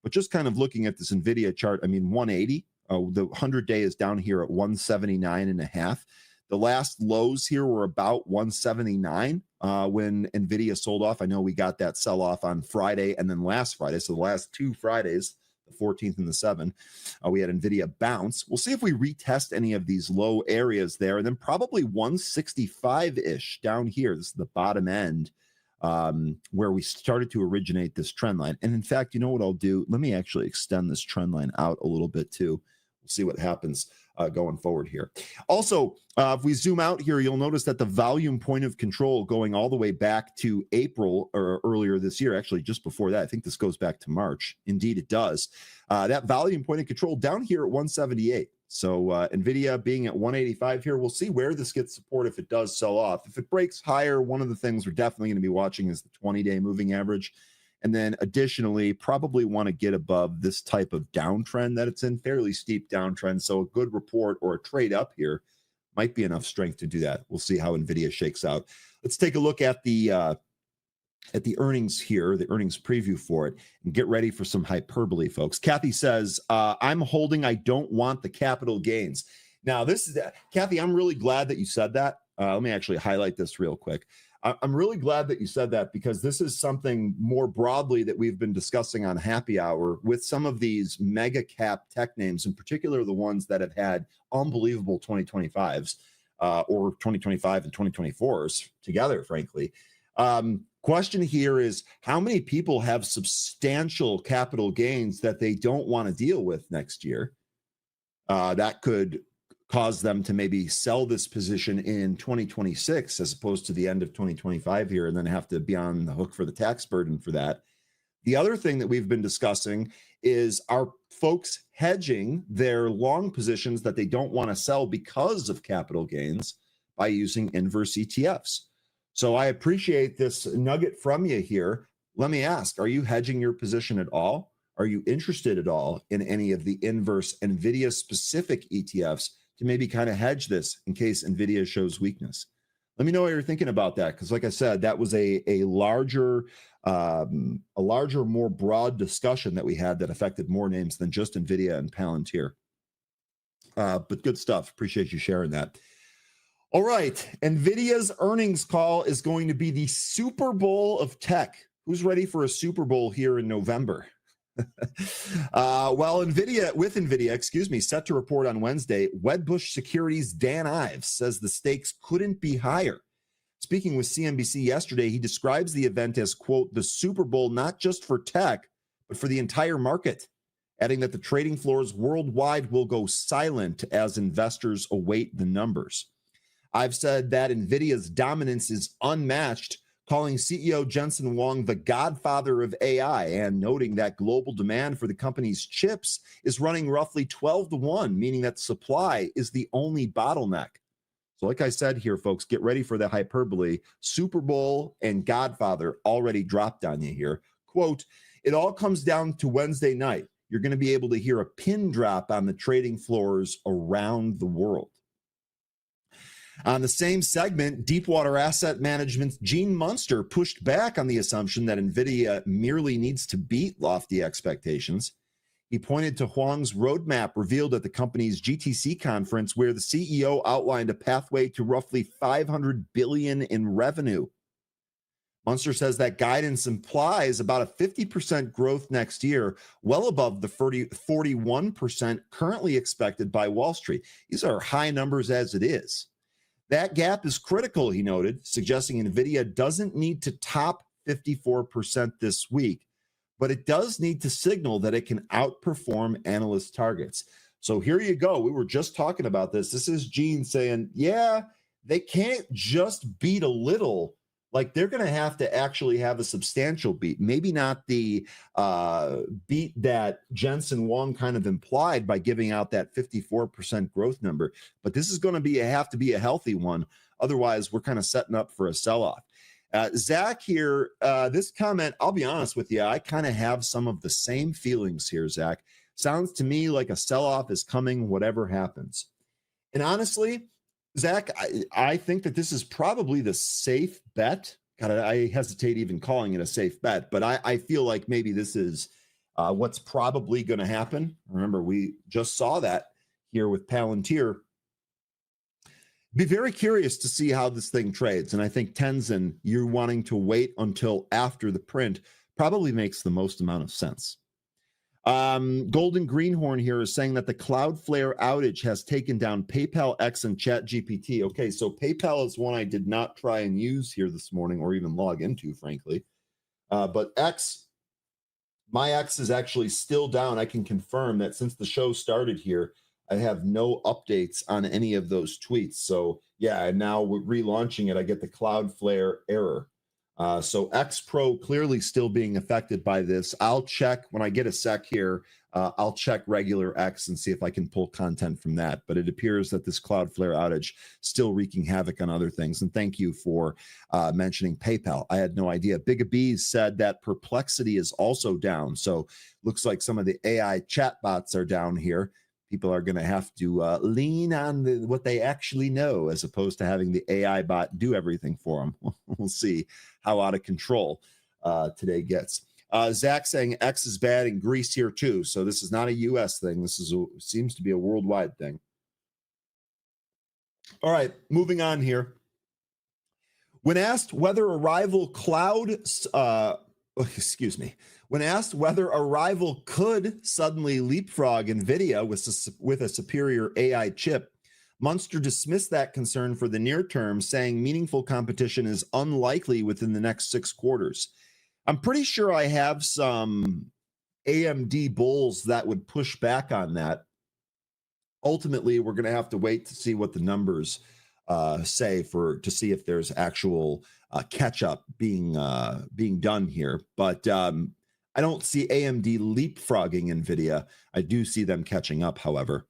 But just kind of looking at this NVIDIA chart, I mean, 180, the 100-day is down here at 179.5. The last lows here were about 179 when NVIDIA sold off. I know we got that sell-off on Friday and then last Friday. So the last 2 Fridays, the 14th and the 7th, we had NVIDIA bounce. We'll see if we retest any of these low areas there. And then probably 165-ish down here. This is the bottom end where we started to originate this trend line. And in fact, you know what I'll do? Let me actually extend this trend line out a little bit too. We'll see what happens going forward here. Also, if we zoom out here, you'll notice that the volume point of control going all the way back to April or earlier this year, actually just before that, I think this goes back to March. Indeed, it does. That volume point of control down here at 178. So NVIDIA being at 185 here, we'll see where this gets support if it does sell off. If it breaks higher, one of the things we're definitely going to be watching is the 20-day moving average. And then additionally, probably want to get above this type of downtrend that it's in, fairly steep downtrend. So a good report or a trade up here might be enough strength to do that. We'll see how NVIDIA shakes out. Let's take a look at the earnings here, the earnings preview for it, and get ready for some hyperbole, folks. Kathy says, I'm holding, I don't want the capital gains. Now, this is Kathy, I'm really glad that you said that. Let me actually highlight this real quick. I'm really glad that you said that because this is something more broadly that we've been discussing on Happy Hour with some of these mega cap tech names, in particular the ones that have had unbelievable 2025s or 2025 and 2024s together, frankly. Question here is how many people have substantial capital gains that they don't want to deal with next year? That could cause them to maybe sell this position in 2026 as opposed to the end of 2025 here and then have to be on the hook for the tax burden for that. The other thing that we've been discussing is are folks hedging their long positions that they don't want to sell because of capital gains by using inverse ETFs. So I appreciate this nugget from you here. Let me ask, are you hedging your position at all? Are you interested at all in any of the inverse NVIDIA specific ETFs to maybe kind of hedge this in case NVIDIA shows weakness? Let me know what you're thinking about that. Because like I said, that was a larger, more broad discussion that we had that affected more names than just NVIDIA and Palantir. But good stuff. Appreciate you sharing that. All right. NVIDIA's earnings call is going to be the Super Bowl of tech. Who's ready for a Super Bowl here in November? NVIDIA, set to report on Wednesday, Wedbush Securities' Dan Ives says the stakes couldn't be higher. Speaking with CNBC yesterday, he describes the event as, quote, the Super Bowl, not just for tech, but for the entire market, adding that the trading floors worldwide will go silent as investors await the numbers. I've said that NVIDIA's dominance is unmatched, calling CEO Jensen Huang the godfather of AI and noting that global demand for the company's chips is running roughly 12-1, meaning that supply is the only bottleneck. So like I said here, folks, get ready for the hyperbole. Super Bowl and Godfather already dropped on you here. Quote, it all comes down to Wednesday night. You're going to be able to hear a pin drop on the trading floors around the world. On the same segment, Deepwater Asset Management's Gene Munster pushed back on the assumption that NVIDIA merely needs to beat lofty expectations. He pointed to Huang's roadmap revealed at the company's GTC conference, where the CEO outlined a pathway to roughly $500 billion in revenue. Munster says that guidance implies about a 50% growth next year, well above the 41% currently expected by Wall Street. These are high numbers as it is. That gap is critical, he noted, suggesting NVIDIA doesn't need to top 54% this week, but it does need to signal that it can outperform analyst targets. So here you go. We were just talking about this. This is Gene saying, yeah, they can't just beat a little. Like they're going to have to actually have a substantial beat. Maybe not the beat that Jensen Huang kind of implied by giving out that 54% growth number, but this is going to have to be a healthy one. Otherwise, we're kind of setting up for a sell-off. Zach here, this comment, I'll be honest with you, I kind of have some of the same feelings here, Zach. Sounds to me like a sell-off is coming, whatever happens. And honestly, Zach, I think that this is probably the safe bet. God, I hesitate even calling it a safe bet, but I feel like maybe this is What's probably going to happen? Remember, we just saw that here with Palantir. Be very curious to see how this thing trades. And I think Tenzin, you're wanting to wait until after the print probably makes the most amount of sense. Golden Greenhorn here is saying that the Cloudflare outage has taken down PayPal, X, and ChatGPT. Okay, so PayPal is one I did not try and use here this morning or even log into, frankly. But X, my X is actually still down. I can confirm that since the show started here, I have no updates on any of those tweets. So yeah, and now we're relaunching it. I get the Cloudflare error. So X Pro clearly still being affected by this. I'll check when I get a sec here. I'll check regular X and see if I can pull content from that. But it appears that this Cloudflare outage still wreaking havoc on other things. And thank you for mentioning PayPal. I had no idea. Big Bees said that Perplexity is also down. So looks like some of the AI chatbots are down here. People are going to have to lean on what they actually know as opposed to having the AI bot do everything for them. We'll see how out of control today gets. Zach saying X is bad in Greece here too. So this is not a U.S. thing. This seems to be a worldwide thing. All right, moving on here. When asked whether a rival When asked whether a rival could suddenly leapfrog NVIDIA with a superior AI chip, Munster dismissed that concern for the near term, saying meaningful competition is unlikely within the next 6 quarters. I'm pretty sure I have some AMD bulls that would push back on that. Ultimately, we're going to have to wait to see what the numbers say to see if there's actual catch up being done here. But I don't see AMD leapfrogging NVIDIA. I do see them catching up, however.